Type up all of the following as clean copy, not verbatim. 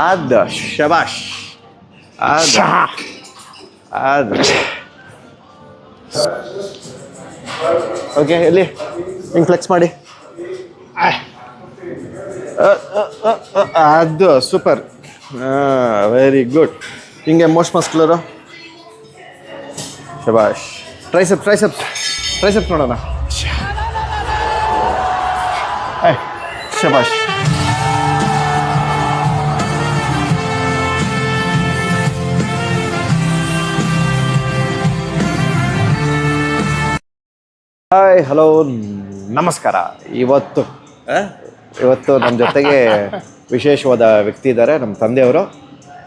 ಆದ ಶಬಾಷ್ ಆದ ಓಕೆ ಎಲ್ಲಿ ಹಿಂಗೆ ಫ್ಲೆಕ್ಸ್ ಮಾಡಿ ಅದು ಸೂಪರ್ ವೆರಿ ಗುಡ್ ಹಿಂಗೆ ಮೋಸ್ಟ್ ಮಸ್ಕ್ಯುಲರು ಶಬಾಷ್ ಟ್ರೈಸೆಪ್ಸ್ ನೋಡೋಣ ಶಬಾಷ್ ಹಾಯ್ ಹಲೋ ನಮಸ್ಕಾರ. ಇವತ್ತು ನಮ್ಮ ಜೊತೆಗೆ ವಿಶೇಷವಾದ ವ್ಯಕ್ತಿ ಇದ್ದಾರೆ, ನಮ್ಮ ತಂದೆಯವರು.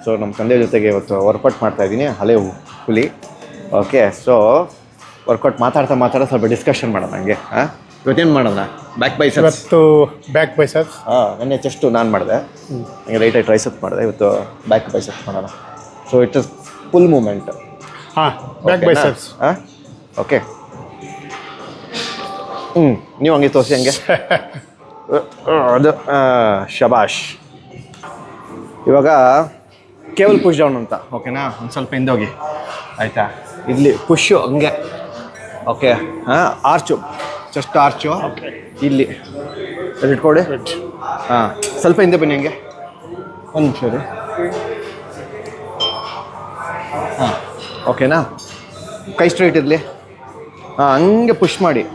ಸೊ ನಮ್ಮ ತಂದೆಯ ಜೊತೆಗೆ ಇವತ್ತು ವರ್ಕೌಟ್ ಮಾಡ್ತಾಯಿದ್ದೀನಿ, ಹಳೆ ಹುಲಿ. ಓಕೆ, ಸೊ ವರ್ಕೌಟ್ ಮಾತಾಡ್ತಾ ಸ್ವಲ್ಪ ಡಿಸ್ಕಷನ್ ಮಾಡೋಣ. ಹಂಗೆ ಇವತ್ತೇನು ಮಾಡೋಣ? Back biceps. Back biceps. ನೆನ್ನೆ ಚೆಸ್ಟು ನಾನು ಮಾಡಿದೆ, ಹಂಗೆ ರೈಟಾಗಿ ಟ್ರೈಸೆಪ್ಸ್ ಮಾಡಿದೆ. ಇವತ್ತು ಬ್ಯಾಕ್ ಬೈಸೆಪ್ಸ್ ಮಾಡೋಣ. So it is full movement. Back biceps. Okay, ನೀವು ಹಂಗೆ ತೋರಿಸಿ ಹಂಗೆ. ಅದು ಶಬಾಷ್. ಇವಾಗ ಕೇವಲ್ ಪುಷ್ ಡೌನ್ ಅಂತ, ಓಕೆನಾ? ಒಂದು ಸ್ವಲ್ಪ ಹಿಂದೋಗಿ, ಆಯಿತಾ? ಇಲ್ಲಿ ಪುಷು ಹಂಗೆ, ಓಕೆ. ಆರ್ಚು, ಜಸ್ಟ್ ಆರ್ಚು ಇಲ್ಲಿ ಇಟ್ಕೊಡಿ. ಸ್ವಲ್ಪ ಹಿಂದೆ ಬನ್ನಿ ಹಂಗೆ, ಒಂದು ನಿಮಿಷ ರೀ. ಓಕೆನಾ? ಕೈ ಸ್ಟ್ರೈಟ್ ಇರಲಿ. ಹಂಗೆ ಪುಷ್ ಮಾಡಿ.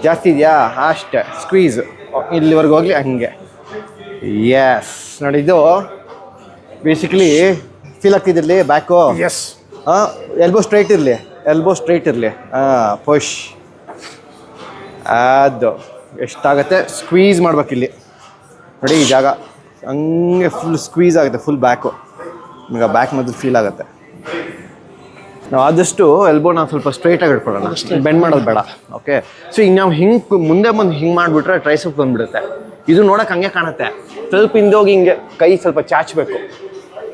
ಜಾಸ್ತಿ ಇದೆಯಾ? ಅಷ್ಟೇ, ಸ್ಕ್ವೀಸ್ ಇಲ್ಲಿವರೆಗೂ ಹೋಗಲಿ, ಹಂಗೆ. ಎಸ್, ನೋಡಿ ಇದು ಬೇಸಿಕಲಿ ಫೀಲ್ ಆಗ್ತಿದ್ದಿರಲಿ ಬ್ಯಾಕು. ಎಸ್. ಎಲ್ಬೋ ಸ್ಟ್ರೈಟ್ ಇರಲಿ. ಪುಷ್. ಅದು ಎಷ್ಟಾಗತ್ತೆ ಸ್ಕ್ವೀಸ್ ಮಾಡ್ಬೇಕಿಲ್ಲಿ. ನೋಡಿ ಈ ಜಾಗ ಹಂಗೆ ಫುಲ್ ಸ್ಕ್ವೀಸ್ ಆಗುತ್ತೆ, ಫುಲ್ ಬ್ಯಾಕು. ನಿಮಗೆ ಬ್ಯಾಕ್ ಮೊದಲು ಫೀಲ್ ಆಗುತ್ತೆ. ನಾವು ಆದಷ್ಟು ಎಲ್ಬೋನ ಸ್ವಲ್ಪ ಸ್ಟ್ರೈಟಾಗಿ ಇಟ್ಕೊಳ್ಳೋಣ, ಬೆಂಡ್ ಮಾಡೋದು ಬೇಡ. ಓಕೆ, ಸೊ ಈಗ ನಾವು ಹಿಂಗೆ ಮುಂದೆ ಬಂದು ಹಿಂಗೆ ಮಾಡಿಬಿಟ್ರೆ ಟ್ರೈಸೆಪ್ ಬಂದುಬಿಡುತ್ತೆ. ಇದು ನೋಡೋಕೆ ಹಂಗೆ ಕಾಣುತ್ತೆ. ಸ್ವಲ್ಪ ಹಿಂದೋಗಿ ಹಿಂಗೆ ಕೈ ಸ್ವಲ್ಪ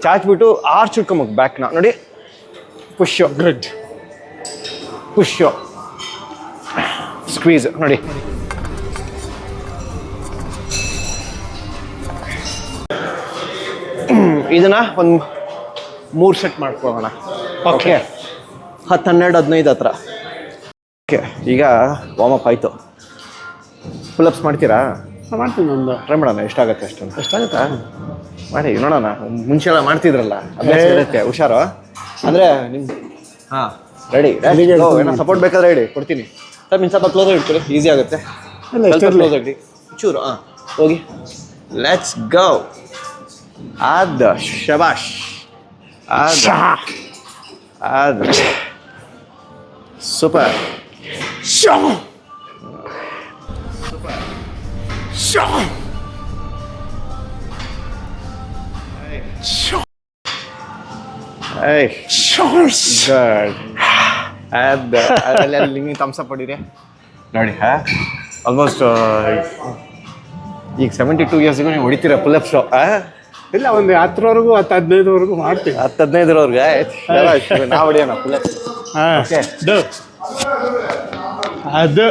ಚಾಚ್ಬಿಟ್ಟು ಆರ್ಚ್ ಇಟ್ಕೊಬೇಕು ಬ್ಯಾಕ್ನ. ನೋಡಿ, ಪುಷ್ಷು, ಗುಡ್. ಪುಷ್ಷು, ಸ್ಕ್ವೀಸ್. ನೋಡಿ, ಇದನ್ನು ಒಂದು 3 ಸೆಟ್ ಮಾಡ್ಕೊಳ್ಳೋಣ. ಓಕೆ, 10-12-15 ಹತ್ರ. ಓಕೆ, ಈಗ ವಾರ್ಮಪ್ ಆಯಿತು. ಪುಲಪ್ಸ್ ಮಾಡ್ತೀರಾ? ಮಾಡ್ತೀನಿ, ಒಂದು ಟ್ರೈ ಮಾಡೋಣ. ಎಷ್ಟಾಗುತ್ತೆ ಎಷ್ಟಾಗುತ್ತಾ ಮಾಡಿ ನೋಡೋಣ. ಮುಂಚೆ ಎಲ್ಲ ಮಾಡ್ತಿದ್ರಲ್ಲ, ಅಭ್ಯಾಸ ಇರುತ್ತೆ. ಹುಷಾರು ಅಂದರೆ ನಿಮ್ಮ ರೆಡಿ. ಏನೋ ಸಪೋರ್ಟ್ ಬೇಕಾದ್ರೆ ರೆಡಿ ಕೊಡ್ತೀನಿ. ಸರ್ ಇನ್ನು ಸ್ವಲ್ಪ ಕ್ಲೋಸಾಗಿ ಇಟ್ಕೊಳ್ಳಿ, ಈಸಿ ಆಗುತ್ತೆ. ಕ್ಲೋಸ್ ಆಗಿ ಚೂರು. ಹೋಗಿ, ಲೆಟ್ಸ್ ಗೋ. ಆದ ಶಬಾಷ್. ಅದು ಸೂಪರ್. ಅದರಲ್ಲಿ ನೀವು ಥಮ್ಸಪ್ ಹೊಡೀರಿ. ನೋಡಿ, ಆಲ್ಮೋಸ್ಟ್ ಈಗ 72 ಇಯರ್ಸ್ಗೂ ನೀವು ಹೊಡಿತೀರ ಪುಲಪ್ಸು? ಇಲ್ಲ, ಒಂದು 10ರವರೆಗೂ 10-15ವರೆಗೂ ಮಾಡ್ತೀವಿ. 10-15ರವರೆಗೆ ನಾವು ಹೊಡಿಯೋಣ ಪುಲಪ್ಸ್. ಅದು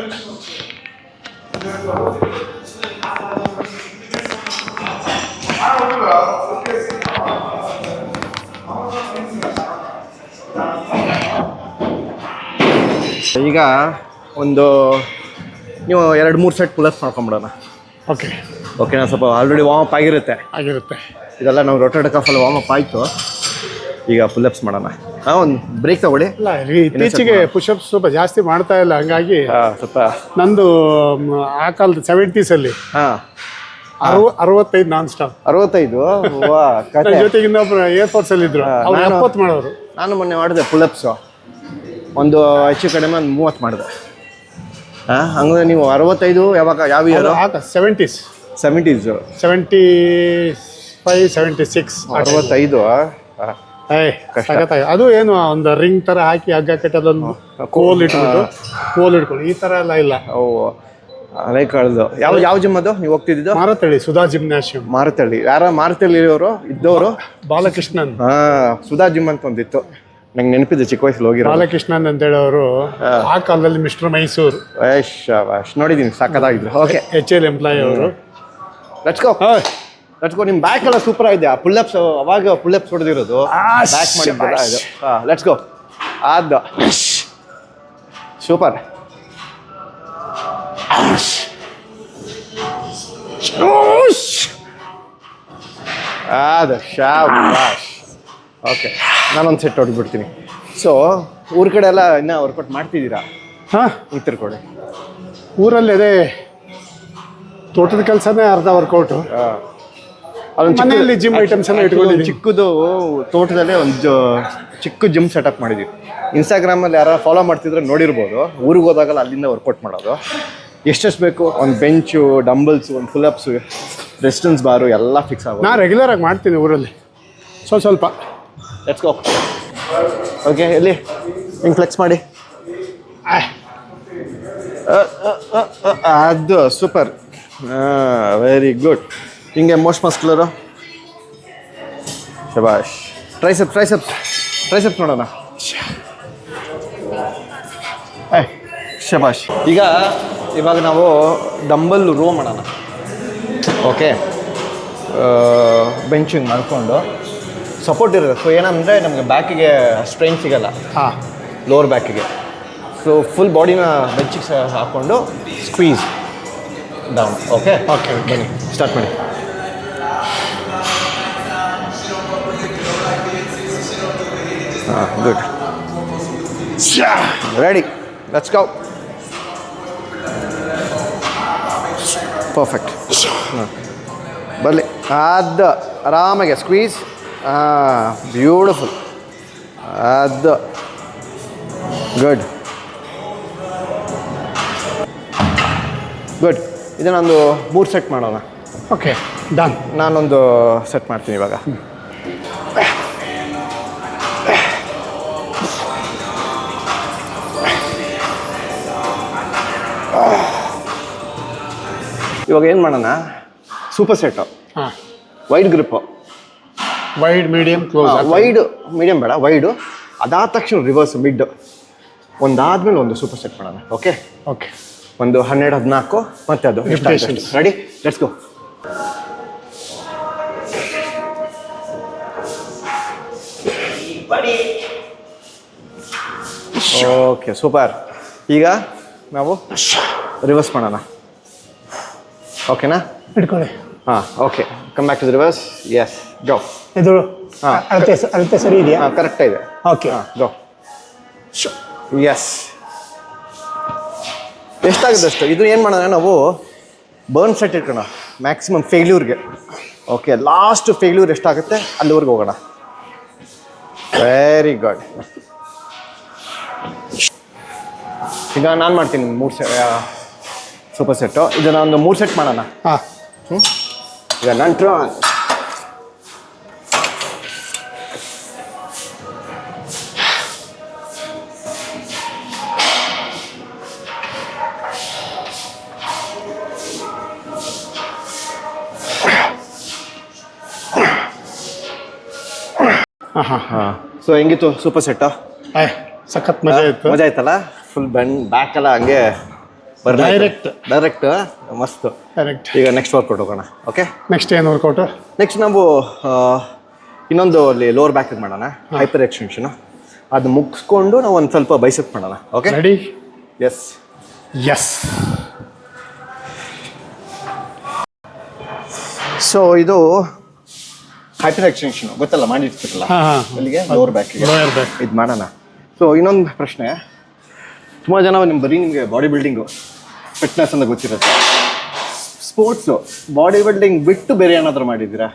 ಈಗ ಒಂದು ನೀವು 2-3 ಸೆಟ್ ಪುಲಪ್ಸ್ ಮಾಡ್ಕೊಂಬಿಡೋಣ. ಓಕೆನಾ? ಸ್ವಲ್ಪ ಆಲ್ರೆಡಿ ವಾರ್ಮಪ್ ಆಗಿರುತ್ತೆ. ಇದೆಲ್ಲ ನಾವು ರೊಟೇಟ್ ಕಫಲ್ಲಿ ವಾರ್ಮಪ್ ಆಯಿತು. ಈಗ ಪುಲಪ್ಸ್ ಮಾಡೋಣ. ಒಂದು ಬ್ರೇಕ್ ತಗೊಳ್ಳಿ. ಇಲ್ಲ, ಇತ್ತೀಚೆಗೆ ಪುಷಪ್ಸ್ ಸ್ವಲ್ಪ ಜಾಸ್ತಿ ಮಾಡ್ತಾ ಇಲ್ಲ, ಹಂಗಾಗಿ ಸ್ವಲ್ಪ ನಂದು ಆ ಕಾಲದ 70s ಹಾಂ 65 ನಾನ್ ಸ್ಟಾಪ್. 65? ಜೊತೆಗೆ ಇನ್ನೊಬ್ರು ಏರ್ಫೋರ್ಸಲ್ಲಿ ಇದ್ರು, ಅವ್ರು 70 ಮಾಡೋರು. ನಾನು ಮೊನ್ನೆ ಮಾಡಿದೆ ಪುಲಪ್ಸು, ಒಂದು ಹೆಚ್ಚು ಕಡಿಮೆ ಒಂದು 30 ಮಾಡಿದೆ. ಹಂಗಂದ್ರೆ ನೀವು 65 ಯಾವ ಇಯರ್? 70s 75 76. 65? ಅದು ಏನು ಒಂದು ರಿಂಗ್ ತರ ಹಾಕಿ ಹಗ್ಗ ಕಟ್ಟೋದೊಂದು ಕೋಲ್ ಇಟ್ಕೊಂಡು ಈ ತರ ಎಲ್ಲ ಇಲ್ಲ. ಅದೇ ಕಳೆದು ಯಾವ ಜಿಮ್ ಅದು ನೀವು ಹೋಗ್ತಿದ್ದು? ಮಾರತಳ್ಳಿ ಸುಧಾ ಜಿಮ್ನಾಶಿಯಂ. ಮಾರತಳ್ಳಿ. ಯಾರ ಮಾರತಳ್ಳಿಯವರು ಇದ್ದವರು? ಬಾಲಕೃಷ್ಣನ್. ಸುಧಾ ಜಿಮ್ ಅಂತ ಒಂದಿತ್ತು, ನಂಗೆ ನೆನಪಿದ್ದು, ಚಿಕ್ಕ ವಯಸ್ಸಲ್ಲಿ ಹೋಗಿರೋ. ಬಾಲಕೃಷ್ಣನ್ ಅಂತೇಳಿ ಅವರು ಆ ಕಾಲದಲ್ಲಿ ಮಿಸ್ಟರ್ ಮೈಸೂರು. ನೋಡಿದ್ದೀನಿ, ಸಕ್ಕತ್ತಾಗಿದ್ರು. ಓಕೆ, HL ಎಂಪ್ಲಾಯಿ ಅವರು. Let's go. Let's go. ನಿಮ್ಮ ಬ್ಯಾಕ್ ಎಲ್ಲ ಸೂಪರ್ ಆಗಿದೆ. ಆ ಪುಲ್ಲಪ್ಸ್ ಅವಾಗ ಪುಲ್ಲಪ್ಸ್ ಹೊಡೆದಿರೋದು ಬ್ಯಾಕ್ ಮಾಡಿದ್ದಲ್ಲ ಇದು. ಹಾಂ ಲೆಟ್ಸ್ ಗೋ. ಅದು ಸೂಪರ್. ಅದು ಶಾಬಾಷ್. ಓಕೆ, ನಾನೊಂದು ಸೆಟ್ ಹೊಡೆದ್ಬಿಡ್ತೀನಿ. ಸೊ ಊರ ಕಡೆ ಎಲ್ಲ ಇನ್ನೂ ವರ್ಕೌಟ್ ಮಾಡ್ತಿದ್ದೀರಾ? ಹಾಂ, ಈ ತಿರ್ಕೊಡಿ. ಊರಲ್ಲಿ ಅದೇ ತೋಟದ ಕೆಲಸನೇ ಅರ್ಧ ವರ್ಕೌಟು. ಅದೊಂದು ಮನೆಯಲ್ಲಿ ಜಿಮ್ ಐಟಮ್ಸ್ ಎಲ್ಲ ಇಟ್ಕೊಂಡಿದ್ದೀನಿ. ಚಿಕ್ಕದು ತೋಟದಲ್ಲೇ ಒಂದು ಚಿಕ್ಕ ಜಿಮ್ ಸೆಟಪ್ ಮಾಡಿದ್ವಿ. ಇನ್ಸ್ಟಾಗ್ರಾಮಲ್ಲಿ ಯಾರು ಫಾಲೋ ಮಾಡ್ತಿದ್ರೆ ನೋಡಿರ್ಬೋದು. ಊರಿಗೆ ಹೋದಾಗಲ್ಲ ಅಲ್ಲಿಂದ ವರ್ಕೌಟ್ ಮಾಡೋದು. ಎಷ್ಟೆಷ್ಟು ಬೇಕು, ಒಂದು ಬೆಂಚು, ಡಂಬಲ್ಸು, ಒಂದು ಫುಲ್ ಅಪ್ಸು, ರೆಸಿಸ್ಟೆನ್ಸ್ ಬಾರು ಎಲ್ಲ ಫಿಕ್ಸ್ ಆಗೋದು. ನಾನು ರೆಗ್ಯುಲರಾಗಿ ಮಾಡ್ತೀನಿ ಊರಲ್ಲಿ ಸ್ವಲ್ಪ. Let's go. ಓಕೆ, ಎಲ್ಲಿ ಹಿಂಗೆ ಫ್ಲೆಕ್ಸ್ ಮಾಡಿ. ಅದು ಸೂಪರ್. Very good. ಹಿಂಗೆ ಮೋಸ್ಟ್ ಮಸ್ಕ್ಯುಲರು. ಶಬಾಷ್. ಟ್ರೈಸೆಪ್ಸ್ ನೋಡೋಣ. ಶಬಾಷ್. ಇವಾಗ ನಾವು ಡಂಬಲ್ ರೋ ಮಾಡೋಣ. ಓಕೆ, ಬೆಂಚಿಂಗ್ ಮಾಡಿಕೊಂಡು ಸಪೋರ್ಟ್ ಇರುತ್ತೆ. ಸೊ ಏನಂದರೆ ನಮಗೆ ಬ್ಯಾಕಿಗೆ ಸ್ಟ್ರೈನ್ ಸಿಗಲ್ಲ. ಹಾಂ, ಲೋವರ್ ಬ್ಯಾಕಿಗೆ. ಸೊ ಫುಲ್ ಬಾಡಿನ ಬೆಂಚಿಗೆ ಹಾಕ್ಕೊಂಡು ಸ್ಕ್ವೀಸ್ ಡೌನ್. ಓಕೆ ಓಕೆ, ಬನ್ನಿ ಸ್ಟಾರ್ಟ್ ಮಾಡಿ. ಹಾಂ, good. Ready, let's go. Perfect. ಹಾಂ, ಬರಲಿ. ಅದು ಆರಾಮಾಗೆ ಸ್ಕ್ವೀಸ್. ಹಾಂ, ಬ್ಯೂಟಿಫುಲ್. ಅದು ಗುಡ್. ಇದನ್ನೊಂದು 3 ಸೆಟ್ ಮಾಡೋಣ. Okay, done. ನಾನೊಂದು ಸೆಟ್ ಮಾಡ್ತೀನಿ ಇವಾಗ. ಇವಾಗ ಏನು ಮಾಡೋಣ, ಸೂಪರ್ ಸೆಟ್ಟು. ಹಾಂ, wide grip. Wide, medium, close. Wide, medium ಬೇಡ, ವೈಡು. ಅದಾದ ತಕ್ಷಣ ರಿವರ್ಸ್, ಮಿಡ್. ಒಂದಾದ್ಮೇಲೆ ಒಂದು ಸೂಪರ್ ಸೆಟ್ ಮಾಡೋಣ. ಓಕೆ ಓಕೆ, ಒಂದು 12-14 ಮತ್ತೆ ಅದು Repetitions. Ready, let's go. Okay, super. ಈಗ ನಾವು ರಿವರ್ಸ್ ಮಾಡೋಣ. ಓಕೆನಾ? ಇಟ್ಕೊಳ್ಳಿ. ಹಾಂ, okay. Come back to the reverse. Yes, go. ಇದು ಹಾಂ, ಅಳತೆ ಸರಿ ಇದೆಯಾ? ಹಾಂ, ಕರೆಕ್ಟ್ ಇದೆ. ಓಕೆ, ಹಾಂ, ಗೋ. ಎಸ್. ಎಷ್ಟಾಗುತ್ತೆ ಅಷ್ಟು. ಇದು ಏನು ಮಾಡೋಣ, ನಾವು ಬರ್ನ್ ಸೆಟ್ ಇಟ್ಕೋಣ ಮ್ಯಾಕ್ಸಿಮಮ್ ಫೇಲ್ಯೂರ್ಗೆ. ಓಕೆ, ಲಾಸ್ಟ್ ಫೇಲ್ಯೂರ್ ಎಷ್ಟಾಗುತ್ತೆ ಅಲ್ಲಿವರೆಗೆ ಹೋಗೋಣ. Very good. ಈಗ ನಾನು ಮಾಡ್ತೀನಿ 3 ಸೂಪರ್ ಸೆಟ್ಟು. ಇದನ್ನು ಒಂದು 3 ಸೆಟ್ ಮಾಡೋಣ. ಹಾಂ, ಈಗ ನಂತರ ಹಾಂ ಹಾಂ ಹಾಂ. ಸೊ ಹೆಂಗಿತ್ತು ಸೂಪರ್ ಸೆಟ್ಟು? ಸಖತ್ ಮಜಾ ಇತ್ತು. ಮಜಾ ಆಯ್ತಲ್ಲ? ಫುಲ್ ಬ್ಯಾಕ್ ಎಲ್ಲ ಹಂಗೆ ಡೈರೆಕ್ಟ್ ಮಸ್ತು. ಕರೆಕ್ಟ್. ಈಗ ನೆಕ್ಸ್ಟ್ ವರ್ಕೌಟ್ ಹೋಗೋಣ. ಓಕೆ, ನೆಕ್ಸ್ಟ್ ಏನು ವರ್ಕೌಟು? ನೆಕ್ಸ್ಟ್ ನಾವು ಇನ್ನೊಂದು ಅಲ್ಲಿ ಲೋವರ್ ಬ್ಯಾಕಿಗೆ ಮಾಡೋಣ, ಹೈಪರ್ ಎಕ್ಸ್ಟೆನ್ಷನು. ಅದು ಮುಗಿಸ್ಕೊಂಡು ನಾವು ಒಂದು ಸ್ವಲ್ಪ ಬೈಸೆಪ್ ಮಾಡೋಣ. Okay, ready? ಎಸ್. ಸೊ ಇದು ಹೈಪರ್ ಎಕ್ಸ್ಟೆನ್ಷನ್ ಗೊತ್ತಲ್ಲ, ಮಾಡಿರ್ತಿರಲ್ಲ ಅಲ್ಲಿಗೆ ಲೋವರ್ ಬ್ಯಾಕಿಗೆ ಇದು ಮಾಡೋಣ. ಸೊ ಇನ್ನೊಂದು ಪ್ರಶ್ನೆ, ತುಂಬ ಜನ ನಿಮಗೆ ಬಾಡಿ ಬಿಲ್ಡಿಂಗು ಫಿಟ್ನೆಸ್ ಅಂತ ಗೊತ್ತಿರುತ್ತೆ. ಸ್ಪೋರ್ಟ್ಸು ಬಾಡಿ ಬಿಲ್ಡಿಂಗ್ ಬಿಟ್ಟು ಬೇರೆ ಏನಾದರೂ ಮಾಡಿದ್ದೀರಾ?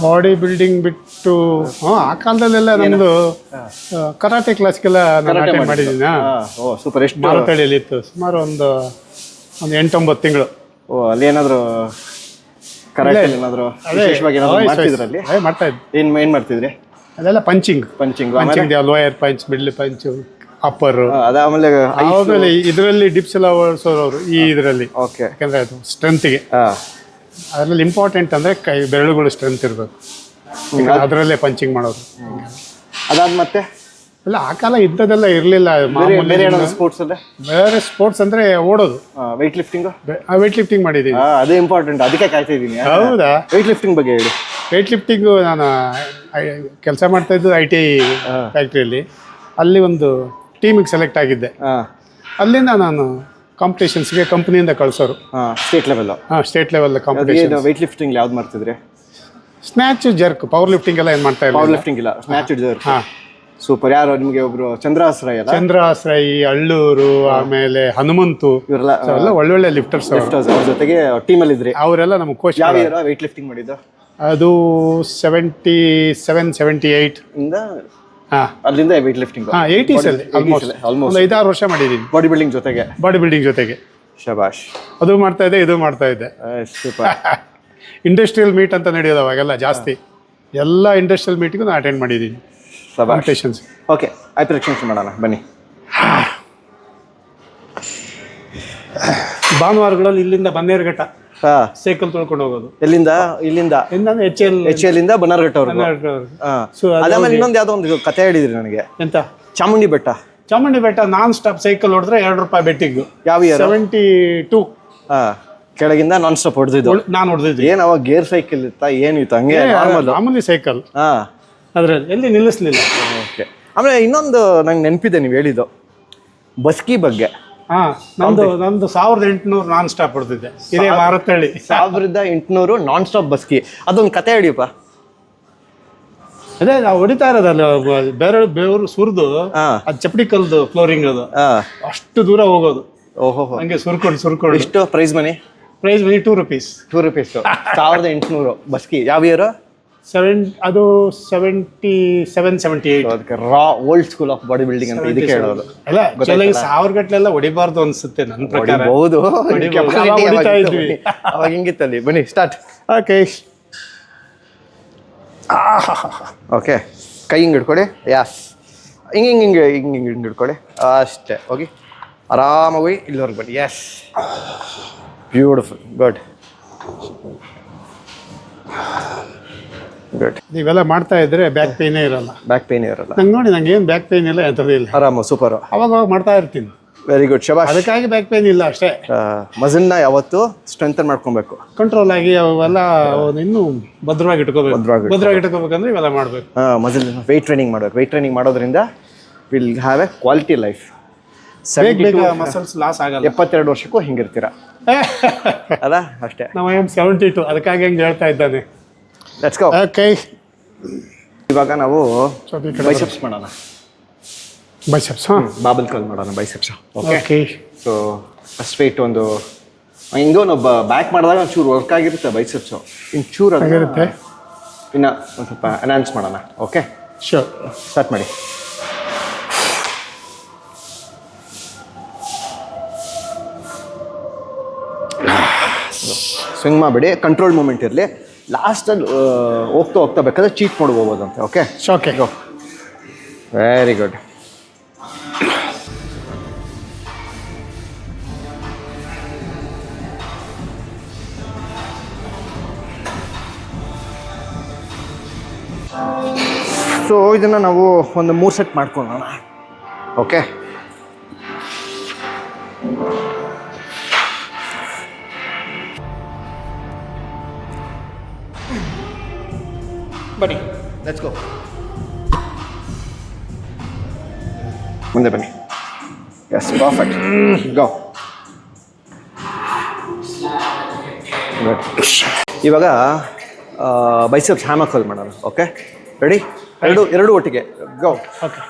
ಬಾಡಿ ಬಿಲ್ಡಿಂಗ್ ಬಿಟ್ಟು ಆ ಕಾಲದಲ್ಲೆಲ್ಲ ನಮ್ಮದು ಕರಾಟೆ ಕ್ಲಾಸ್ಗೆಲ್ಲ ನಾನು ಅಟೆಂಡ್ ಮಾಡಿದ್ದೀನಿ. ಓ ಸೂಪರ್. ಎಷ್ಟು ಮಾರುತಳಿಯಲ್ಲಿ ಇತ್ತು, ಸುಮಾರು ಒಂದು 8-9 ತಿಂಗಳು. ಓ, ಅಲ್ಲಿ ಏನಾದರೂ ಕರಾಟೆ ಏನಾದರೂ ವಿಶೇಷವಾಗಿ ಏನಾದರೂ ಮಾಡ್ತಿದ್ರಾ ಅಲ್ಲಿ? ಮಾಡ್ತಾ ಇದ್ದೆ. ಏನು ಮಾಡ್ತಿದ್ರಿ? ಅದೆಲ್ಲ punching, lower punch, middle punch, upper. ಅದಾದಮೇಲೆ ಆಮೇಲೆ ಇದರಲ್ಲಿ ಡಿಪ್ಸ್ ಎಲ್ಲ ಓಡಿಸೋರು ಈ ಇದರಲ್ಲಿ. ಓಕೆ, ಯಾಕಂದರೆ ಅದು ಸ್ಟ್ರೆಂತ್ಗೆ. ಅದರಲ್ಲಿ ಇಂಪಾರ್ಟೆಂಟ್ ಅಂದರೆ ಕೈ ಬೆರಳುಗಳು ಸ್ಟ್ರೆಂತ್ ಇರಬೇಕು, ಅದರಲ್ಲೇ ಪಂಚಿಂಗ್ ಮಾಡೋದು. ಅದಾದ ಮತ್ತೆ ಇಲ್ಲ ಆ ಕಾಲ ಇಂಥದ್ದೆಲ್ಲ ಇರಲಿಲ್ಲ. ಬೇರೆ ಏನಾದ್ರು ಸ್ಪೋರ್ಟ್ಸ್ ಅಲ್ಲೇ ಬೇರೆ ಸ್ಪೋರ್ಟ್ಸ್ ಅಂದರೆ ಓಡೋದು, ವೆಯ್ಟ್ ಲಿಫ್ಟಿಂಗು. ವೆಯ್ಟ್ ಲಿಫ್ಟಿಂಗ್ ಮಾಡಿದ್ದೀನಿ. ಅದೇ ಇಂಪಾರ್ಟೆಂಟ್, ಅದಕ್ಕೆ ಕಾಯ್ತಾ ಇದ್ದೀನಿ. ಹೌದಾ? ವೆಯ್ಟ್ ಲಿಫ್ಟಿಂಗ್ ಬಗ್ಗೆ ಹೇಳಿ. ವೆಯ್ಟ್ ಲಿಫ್ಟಿಂಗು ನಾನು ಕೆಲಸ ಮಾಡ್ತಾಯಿದ್ದು ITI ಫ್ಯಾಕ್ಟ್ರಿಯಲ್ಲಿ. ಅಲ್ಲಿ ಒಂದು ಟೀಮಿಗೆ ಸೆಲೆಕ್ಟ್ ಆಗಿದ್ದೆ. ಅಲ್ಲಿಂದ ನಾನು ಕಾಂಪಿಟೇಷನ್ಸ್ಗೆ ಕಂಪ್ನಿಯಿಂದ ಕಳಿಸೋರು. State level. State level competition. Weight lifting ಯಾವ್ದು ಮಾಡ್ತಿದ್ರಿ? ಸ್ನ್ಯಾಚ್, ಜರ್ಕ್, ಪವರ್ ಲಿಫ್ಟಿಂಗ್ ಎಲ್ಲ ಏನು ಮಾಡ್ತಾ ಇಲ್ಲ. ಪವರ್ ಲಿಫ್ಟಿಂಗ್ ಇಲ್ಲ, ಸ್ನ್ಯಾಚ್ ಜರ್ಕ್. ಹಾಂ, ಸೂಪರ್. ಯಾರು ನಿಮಗೆ? ಒಬ್ರು ಚಂದ್ರಹಾಸ್ರೈ ಅಲ್ಲ? ಚಂದ್ರಹಾಸ್ರೈ, ಅಳ್ಳೂರು, ಆಮೇಲೆ ಹನುಮಂತು, ಇವರೆಲ್ಲ ಎಲ್ಲ ಒಳ್ಳೊಳ್ಳೆ ಲಿಫ್ಟರ್ಸ್. ಅವ್ರ ಜೊತೆಗೆ ಟೀಮಲ್ಲಿ ಇದ್ರಿ? ಅವರೆಲ್ಲ ನಮ್ಮ ಕೋಚ್. ಯಾವ ಇಯರ್ ವೆಯ್ಟ್ ಲಿಫ್ಟಿಂಗ್ ಮಾಡಿದ್ದು? ಅದು 77, 78 ಇಂದ. ಹಾಂ, ಅಲ್ಲಿಂದ ವೆಯ್ಟ್ ಲಿಫ್ಟಿಂಗ್. 80s ಅಲ್ಲಿ ಆಲ್ಮೋಸ್ಟ್ ಒಂದು 5-6 ವರ್ಷ ಮಾಡಿದ್ದೀನಿ. ಬಾಡಿ ಬಿಲ್ಡಿಂಗ್ ಜೊತೆಗೆ? ಬಾಡಿ ಬಿಲ್ಡಿಂಗ್ ಜೊತೆಗೆ. ಶಬಾಷ್. ಅದು ಮಾಡ್ತಾ ಇದ್ದೆ, ಇದು ಮಾಡ್ತಾ ಇದ್ದೆ. ಸೂಪರ್. ಇಂಡಸ್ಟ್ರಿಯಲ್ ಮೀಟ್ ಅಂತ ನಡೆಯೋದು ಅವಾಗೆಲ್ಲ ಜಾಸ್ತಿ. ಎಲ್ಲ ಇಂಡಸ್ಟ್ರಿಯಲ್ ಮೀಟಿಗೂ ನಾನು ಅಟೆಂಡ್ ಮಾಡಿದ್ದೀನಿ, ಕಾಂಪಿಟೇಷನ್ಸ್. ಓಕೆ, ಆಯ್ತು, ಎಕ್ಸ್ಚೇಂಜ್ ಮಾಡೋಣ ಬನ್ನಿ. ಭಾನುವಾರಗಳಲ್ಲಿ ಇಲ್ಲಿಂದ ಬನ್ನೇರುಘಟ್ಟ ಸೈಕಲ್ ತೊಳ್ಕೊಂಡು ಹೋಗೋದು. ಎಲ್ಲಿಂದ? ಇಲ್ಲಿಂದ HL ಇಂದ ಬನ್ನಾರ್ಘಟ್ಟವ್ರು. ಅದಾದ್ಮೇಲೆ ಇನ್ನೊಂದು ಯಾವುದೋ ಒಂದು ಕತೆ ಹೇಳಿದ್ರಿ ನನಗೆ. ಎಂತ? ಚಾಮುಂಡಿ ಬೆಟ್ಟ. ಚಾಮುಂಡಿ ಬೆಟ್ಟ ನಾನ್ ಸ್ಟಾಪ್ ಸೈಕಲ್ ಹೊಡೆದ್ರೆ ₹2 ಬೆಟ್ಟಿಂಗು. ಯಾವ ಇಯರ್? 72. ಕೆಳಗಿಂದ ನಾನ್ ಸ್ಟಾಪ್ ಹೊಡೆದಿದ್ದು ನಾನು ಹೊಡೆದಿದ್ದು. ಏನು ಅವಾಗ ಗೇರ್ ಸೈಕಲ್ ಇತ್ತಾ ಏನಿತ್ತು? ಹಂಗೆ ಮಾಮೂಲಿ ಸೈಕಲ್. ಅದ್ರಲ್ಲಿ ಎಲ್ಲಿ ನಿಲ್ಲಿಸ್ಲಿಲ್ಲ. ಓಕೆ. ಆಮೇಲೆ ಇನ್ನೊಂದು ನಂಗೆ ನೆನಪಿದೆ ನೀವು ಹೇಳಿದ್ದು ಬಸ್ಕಿ ಬಗ್ಗೆ. ನಂದು 1800 ನಾನ್ ಸ್ಟಾಪ್ ಹೊಡೆದಿದ್ದೆ ಇದೇ ಮಾರತ್ತಳ್ಳಿ. 1800 ನಾನ್ ಸ್ಟಾಪ್ ಬಸ್ಕಿ. ಅದೊಂದು ಕತೆ ಹೇಳಿಯಪ್ಪ. ಅದೇ ನಾವು ಹೊಡಿತಾ ಇರೋದಲ್ಲ, ಬೇವರು ಸುರಿದು ಅದು ಚಪ್ಪಡಿ ಕಲ್ದು ಫ್ಲೋರಿಂಗ್, ಅದು ಅಷ್ಟು ದೂರ ಹೋಗೋದು. ಓಹೋ, ಹಂಗೆ ಸುರ್ಕೊಂಡು. ಎಷ್ಟು ಪ್ರೈಸ್ ಮನಿ? ₹2. 1800 ಬಸ್ಕಿ. ಯಾವ ಇಯರ್? ಅದು 77, 78. ಅದಕ್ಕೆ raw old school of body building ಅಂತ ಇದಕ್ಕೆ ಹೇಳೋದು. ಅಲ್ಲ, 1000 ಗಟ್ಟಲೆಲ್ಲ ಹೊಡಿಬಾರ್ದು ಅನ್ಸುತ್ತೆ ನನ್ನ ಪ್ರಕಾರ. ಹೌದು, ಹೊಡಿತಾ ಇದ್ವಿ ಅವಾಗ ಹಿಂಗಿತ್ತಲ್ಲಿ. ಬನ್ನಿ ಸ್ಟಾರ್ಟ್. ಓಕೆ ಓಕೆ, ಕೈ ಹಿಂಗೆ ಹಿಡ್ಕೊಳ್ಳಿ. ಯಾಸ್, ಹಿಂಗೆ ಹಿಡ್ಕೊಳ್ಳಿ ಅಷ್ಟೇ. ಹೋಗಿ ಆರಾಮಾಗಿ ಇಲ್ಲಿವರೆಗೆ ಬನ್ನಿ. Yes, beautiful, good. ನೀವೆಲ್ಲ ಮಾಡ್ತಾ ಇದ್ರೆ ಬ್ಯಾಕ್ ಪೇನೇ ಇರಲ್ಲ. ನಂಗೆ ನೋಡಿ, ನಂಗೆ ಏನು ಬ್ಯಾಕ್ ಪೇನ್ ಇಲ್ಲ, ಎಂಥದ್ದು ಇಲ್ಲ. ಆರಾಮ, ಸೂಪರ್. ಅವಾಗ ಮಾಡ್ತಾ ಇರ್ತೀನಿ. ವೆರಿ ಗುಡ್, ಶಬಾಷ್. ಅದಕ್ಕಾಗಿ ಬ್ಯಾಕ್ ಪೇನ್ ಇಲ್ಲ ಅಷ್ಟೇ. ಮಸಲ್ನ ಯಾವತ್ತು ಸ್ಟ್ರೆಂಥನ್ ಮಾಡ್ಕೊಬೇಕು, ಕಂಟ್ರೋಲ್ ಆಗಿ ಅವೆಲ್ಲ ಇನ್ನೂ ಭದ್ರವಾಗಿ ಇಟ್ಕೋಬೇಕಂದ್ರೆ ಇವೆಲ್ಲ ಮಾಡಬೇಕು. ಮಸಲ್ ವೆಯ್ಟ್ ಟ್ರೈನಿಂಗ್ ಮಾಡಬೇಕು. ವೆಯ್ಟ್ ಟ್ರೈನಿಂಗ್ ಮಾಡೋದ್ರಿಂದ will have A quality life. Muscles loss ಆಗಲ್ಲ. 72 ವರ್ಷಕ್ಕೂ ಹಿಂಗಿರ್ತೀರ ಅಲ್ಲ? ಅಷ್ಟೇ. ನಾವು 72, ಅದಕ್ಕಾಗಿ ಹಂಗೆ ಹೇಳ್ತಾ ಇದ್ದಾನೆ. Let's go. ಓಕೆ, ಇವಾಗ ನಾವು ಬೈಸೆಪ್ಸ್ ಮಾಡೋಣ. ಬೈಸೆಪ್ಸ್, ಬಾಬಲ್ ಕಲ್ ಮಾಡೋಣ. Biceps. Okay. So first weight ಒಂದು ಹಿಂಗೆ ನಾವು ಬ್ಯಾಕ್ ಮಾಡಿದಾಗ ಒಂಚೂರು ವರ್ಕ್ ಆಗಿರುತ್ತೆ ಬೈಸೆಪ್ಸು. ಚೂರು ಆಗಿರುತ್ತೆ. ಇನ್ನು ಒಂದು ಸ್ವಲ್ಪ ಎನ್ಹಾನ್ಸ್ ಮಾಡೋಣ. Okay, sure. ಸ್ಟಾರ್ಟ್ ಮಾಡಿ. ಸ್ವಿಂಗ್ ಮಾಡಿಬಿಡಿ, ಕಂಟ್ರೋಲ್ ಮೂಮೆಂಟ್ ಇರಲಿ. ಲಾಸ್ಟಲ್ಲಿ ಹೋಗ್ತಾ ಬೇಕಾದ್ರೆ ಚೀಟ್ ಮಾಡಿ ಹೋಗ್ಬೋದಂತೆ. Okay, okay, go. Very good. So ಇದನ್ನು ನಾವು ಒಂದು 3 ಸೆಟ್ ಮಾಡ್ಕೊಳ್ಳೋಣ. ಓಕೆ, ಬನ್ನಿ, ಲೆಟ್ಸ್ ಗೋ. ಮುಂದೆ ಬನ್ನಿ. Yes, perfect. ಗೋ. ಇವಾಗ ಬೈಸೆಪ್ಸ್ ಹ್ಯಾಮರ್ ಕರ್ಲ್ ಮಾಡೋಣ. Okay, ready? ಎರಡು ಒಟ್ಟಿಗೆ. ಗೋ. ಓಕೆ.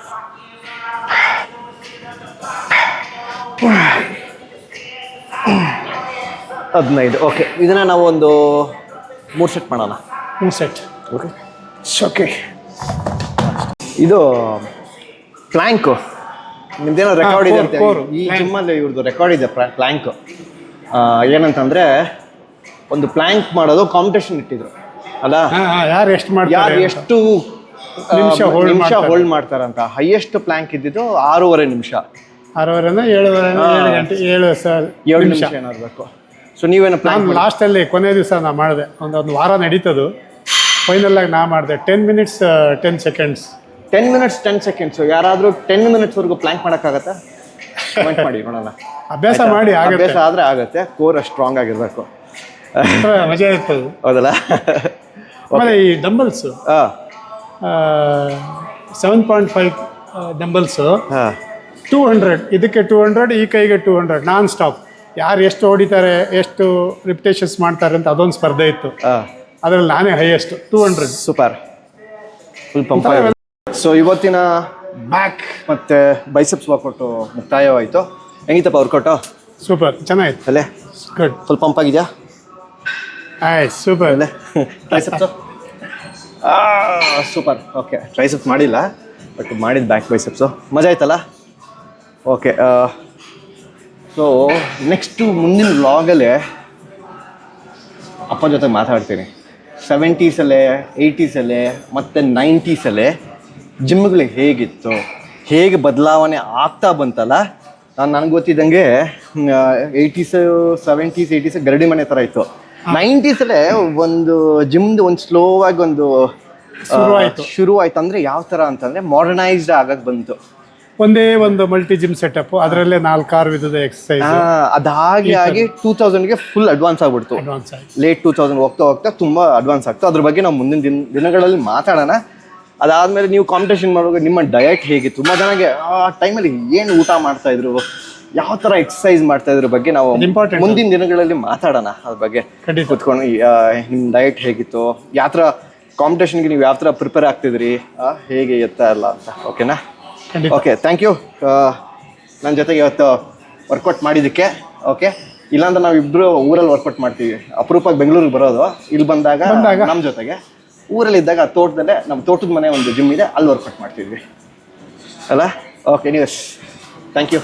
ಹದಿನೈದು. ಓಕೆ, ಇದನ್ನು ನಾವು ಒಂದು 3 ಸೆಟ್ ಮಾಡೋಣ. 3 ಸೆಟ್. Okay, okay. ಇದು ಪ್ಲ್ಯಾಂಕು. ನಿಮ್ದೇನೋ ರೆಕಾರ್ಡ್ ಇದೆ ಅಂತ ಈ ಜಿಮ್ಮಲ್ಲಿ ಇವ್ರದ್ದು ರೆಕಾರ್ಡ್ ಇದೆ. ಪ್ಲ್ಯಾಂಕ್ ಏನಂತಂದರೆ ಒಂದು ಪ್ಲ್ಯಾಂಕ್ ಮಾಡೋದು ಕಾಂಪಿಟೇಷನ್ ಇಟ್ಟಿದ್ರು ಅಲ್ಲ? ಯಾರು ಎಷ್ಟು ನಿಮಿಷ ಹೋಲ್ಡ್ ಮಾಡ್ತಾರಂತ. ಹೈಯೆಸ್ಟ್ ಪ್ಲ್ಯಾಂಕ್ ಇದ್ದಿದ್ದು 6.5 ನಿಮಿಷ. 7 ನಿಮಿಷ ಏನಾಗಬೇಕು. ಸೊ ನೀವೇನು ಪ್ಲಾನ್? ಲಾಸ್ಟಲ್ಲಿ ಕೊನೆ ದಿವಸ ನಾ ಮಾಡಿದೆ. ಒಂದು ವಾರ ನಡೀತದು. ಫೈನಲ್ ಆಗಿ ನಾ ಮಾಡಿದೆ 10 minutes 10 seconds. 10 ಮಿನಿಟ್ಸ್ 10 ಸೆಕೆಂಡ್ಸು ಯಾರಾದರೂ 10 ಮಿನಿಟ್ಸ್ವರೆಗೂ ಪ್ಲ್ಯಾಂಕ್ ಮಾಡೋಕ್ಕಾಗತ್ತಾ? ಕಮೆಂಟ್ ಮಾಡಿ ನೋಡೋಣ. ಅಭ್ಯಾಸ ಮಾಡಿ ಆಗುತ್ತೆ. ಅಭ್ಯಾಸ ಆದರೆ ಆಗುತ್ತೆ. ಕೋರ್ ಸ್ಟ್ರಾಂಗ್ ಆಗಿರಬೇಕು. ಮಜಾ ಇರ್ತದೆ. ಹೌದಲ್ಲ? ಆಮೇಲೆ ಈ ಡಂಬಲ್ಸು 7.5 ಡಂಬಲ್ಸು 200, ಇದಕ್ಕೆ 200, ಈ ಕೈಗೆ 200 ನಾನ್ ಸ್ಟಾಪ್. ಯಾರು ಎಷ್ಟು ಹೊಡಿತಾರೆ, ಎಷ್ಟು ರಿಪಿಟೇಷನ್ಸ್ ಮಾಡ್ತಾರೆ ಅಂತ ಅದೊಂದು ಸ್ಪರ್ಧೆ ಇತ್ತು. ಅದರಲ್ಲಿ ನಾನೇ highest 200. Super, full pump. So ಇವತ್ತಿನ ಬ್ಯಾಕ್ ಮತ್ತು ಬೈಸೆಪ್ಸ್ ವರ್ಕೌಟು ಮುಕ್ತಾಯವಾಯಿತು. ಹೆಂಗಿತ್ತಪ್ಪ ವರ್ಕೌಟು? ಸೂಪರ್, ಚೆನ್ನಾಗಿತ್ತು. ಅಲ್ಲೇ ಗುಡ್, ಫುಲ್ ಪಂಪ್ ಆಗಿದೆಯಾ? ಸೂಪರ್. ಅಲ್ಲೇ ಟ್ರೈಸೆಪ್ಸು ಸೂಪರ್. ಓಕೆ, ಟ್ರೈಸೆಪ್ಸ್ ಮಾಡಿಲ್ಲ, ಬಟ್ ಮಾಡಿದ ಬ್ಯಾಕ್ ಬೈಸೆಪ್ಸು ಮಜಾ ಆಯ್ತಲ್ಲ? ಓಕೆ, ಸೊ ನೆಕ್ಸ್ಟು ಮುಂದಿನ ವ್ಲಾಗಲ್ಲೇ ಅಪ್ಪ ಜೊತೆ ಮಾತಾಡ್ತೀನಿ. 70ಸಲ್ಲೇ 80ಸಲ್ಲೇ ಮತ್ತು 90ಸಲ್ಲೇ ಜಿಮ್ಗಳು ಹೇಗಿತ್ತು, ಹೇಗೆ ಬದಲಾವಣೆ ಆಗ್ತಾ ಬಂತಲ್ಲ. ನನಗೆ ಗೊತ್ತಿದ್ದಂಗೆ 80s 70s 80s ಗರಡಿ ಮನೆ ಥರ ಇತ್ತು. 90ಸಲ್ಲೇ ಒಂದು ಜಿಮ್ದು ಒಂದು ಸ್ಲೋ ಆಗಿ ಒಂದು ಶುರು ಆಯ್ತು. ಅಂದರೆ ಯಾವ ಥರ ಅಂತಂದರೆ ಮಾಡರ್ನೈಸ್ಡ್ ಆಗಕ್ಕೆ ಬಂತು. ಒಂದೇ ಒಂದು ಮಲ್ಟಿ ಜಿಮ್ ಸೆಟಪ್, ಅದರಲ್ಲೇ 4-6 ವಿಧದ ಎಕ್ಸಸೈಸ್. ಅದಾಗಿ 2000ಗೆ ಫುಲ್ ಅಡ್ವಾನ್ಸ್ ಆಗ್ಬಿಡ್ತು. ಲೇಟ್ 2000 ಹೋಗ್ತಾ ಹೋಗ್ತಾ ತುಂಬ ಅಡ್ವಾನ್ಸ್ ಆಗ್ತು. ಅದ್ರ ಬಗ್ಗೆ ನಾವು ಮುಂದಿನ ದಿನಗಳಲ್ಲಿ ಮಾತಾಡೋಣ. ಅದಾದಮೇಲೆ ನೀವು ಕಾಂಪಿಟೇಷನ್ ಮಾಡುವಾಗ ನಿಮ್ಮ ಡಯಟ್ ಹೇಗಿತ್ತು, ತುಂಬ ಜನಗೆ ಆ ಟೈಮಲ್ಲಿ ಏನು ಊಟ ಮಾಡ್ತಾಯಿದ್ರು, ಯಾವ ಥರ ಎಕ್ಸಸೈಸ್ ಮಾಡ್ತಾಯಿದ್ರ ಬಗ್ಗೆ ನಾವು ಮುಂದಿನ ದಿನಗಳಲ್ಲಿ ಮಾತಾಡೋಣ. ಅದ್ರ ಬಗ್ಗೆ ಕೂತ್ಕೊಂಡು ನಿಮ್ಮ ಡಯಟ್ ಹೇಗಿತ್ತು, ಯಾವ ಥರ ಕಾಂಪಿಟೇಷನ್ಗೆ ನೀವು ಯಾವ ಥರ ಪ್ರಿಪೇರ್ ಆಗ್ತಿದ್ರಿ, ಹೇಗೆ ಎತ್ತ ಎಲ್ಲ ಅಂತ. ಓಕೆನಾ? ಓಕೆ, ಥ್ಯಾಂಕ್ ಯು ನನ್ನ ಜೊತೆಗೆ ಇವತ್ತು ವರ್ಕೌಟ್ ಮಾಡಿದ್ದಕ್ಕೆ. ಓಕೆ, ಇಲ್ಲಾಂದ್ರೆ ನಾವಿಬ್ಬರು ಊರಲ್ಲಿ ವರ್ಕೌಟ್ ಮಾಡ್ತೀವಿ. ಅಪರೂಪಕ್ಕೆ ಬೆಂಗಳೂರಿಗೆ ಬರೋದು, ಇಲ್ಲಿ ಬಂದಾಗ ನಮ್ಮ ಜೊತೆಗೆ. ಊರಲ್ಲಿದ್ದಾಗ ತೋಟದಲ್ಲೇ ನಮ್ಮ ತೋಟದ ಮನೆ ಒಂದು ಜಿಮ್ ಇದೆ, ಅಲ್ಲಿ ವರ್ಕೌಟ್ ಮಾಡ್ತಿದ್ವಿ ಅಲ್ಲ? ಓಕೆ, ನೀವು ಥ್ಯಾಂಕ್ ಯು.